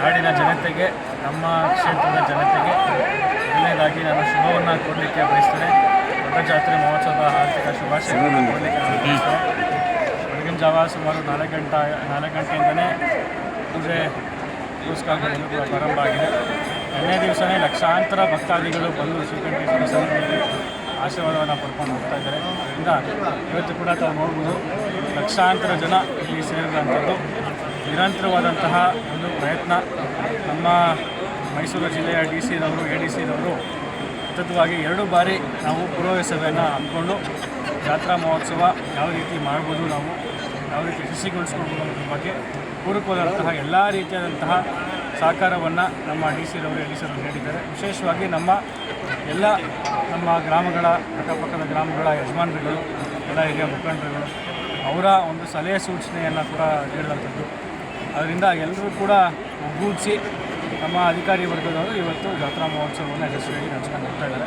ನಾಡಿನ ಜನತೆಗೆ, ನಮ್ಮ ಕ್ಷೇತ್ರದ ಜನತೆಗೆ ಮೊದಲನೇದಾಗಿ ನಾನು ಶುಭವನ್ನು ಕೊಡಲಿಕ್ಕೆ ಬಯಸ್ತೇನೆ. ದೊಡ್ಡ ಜಾತ್ರೆ ಮಹೋತ್ಸವದ ಆರ್ಥಿಕ ಶುಭಾಶಯಗಳನ್ನು ಕೊಡಲಿಕ್ಕೆ ನಾನು ಬಯಸ್ತೇನೆ. ಬೆಳಗಿನ ಜಾವ ಸುಮಾರು 4 ಗಂಟೆಯಿಂದಲೇ ಪೂಜೆ ಪುರಸ್ಕಾರಗಳು ಕೂಡ ಪ್ರಾರಂಭ ಆಗಿದೆ. ಎರಡನೇ ದಿವಸನೇ ಲಕ್ಷಾಂತರ ಭಕ್ತಾದಿಗಳು ಬಂದು ಶ್ರೀಕಂಠೇಶ್ವರ ಸನ್ನಿಧಿಯಲ್ಲಿ ಆಶೀರ್ವಾದವನ್ನು ಪಡ್ಕೊಂಡು ಹೋಗ್ತಾ ಇದ್ದಾರೆ. ಅದರಿಂದ ಇವತ್ತು ಕೂಡ ತಾವು ನೋಡ್ಬೋದು, ಲಕ್ಷಾಂತರ ಜನ ಇಲ್ಲಿ ಸೇರಿದಂಥದ್ದು ನಿರಂತರವಾದಂತಹ ಒಂದು ಪ್ರಯತ್ನ. ನಮ್ಮ ಮೈಸೂರು ಜಿಲ್ಲೆಯ DC-ದವರು, ADC-ದವರು ಸತತವಾಗಿ 2 ಬಾರಿ ನಾವು ಪೂರ್ವ ಸಭೆಯನ್ನು ಹಮ್ಮಿಕೊಂಡು ಜಾತ್ರಾ ಮಹೋತ್ಸವ ಯಾವ ರೀತಿ ಮಾಡ್ಬೋದು, ನಾವು ಯಾವ ರೀತಿ ಯಶಸ್ವಿಗೊಳಿಸ್ಕೊಳ್ಬೋದು ಅನ್ನೋದ್ರ ಬಗ್ಗೆ ಪೂರಕವಾದಂತಹ ಎಲ್ಲ ರೀತಿಯಾದಂತಹ ಸಹಕಾರವನ್ನು ನಮ್ಮ DC-ದವರು, ADC-ದವರು ನೀಡಿದ್ದಾರೆ. ವಿಶೇಷವಾಗಿ ನಮ್ಮ ಗ್ರಾಮಗಳ ಅಕ್ಕಪಕ್ಕದ ಗ್ರಾಮಗಳ ಯಜಮಾನರುಗಳು, ಎಲ್ಲ ಹಿರಿಯ ಮುಖಂಡರುಗಳು ಅವರ ಒಂದು ಸಲಹೆ ಸೂಚನೆಯನ್ನು ಕೂಡ ನೀಡಿದಂಥದ್ದು. ಅದರಿಂದ ಎಲ್ಲರೂ ಕೂಡ ಒಗ್ಗೂಡಿಸಿ ನಮ್ಮ ಅಧಿಕಾರಿ ವರ್ಗದವರು ಇವತ್ತು ಜಾತ್ರಾ ಮಹೋತ್ಸವವನ್ನು ಯಶಸ್ವಿಯಾಗಿ ನಡೆಸ್ಕೊಂಡು ಹೋಗ್ತಾ ಇದ್ದಾರೆ.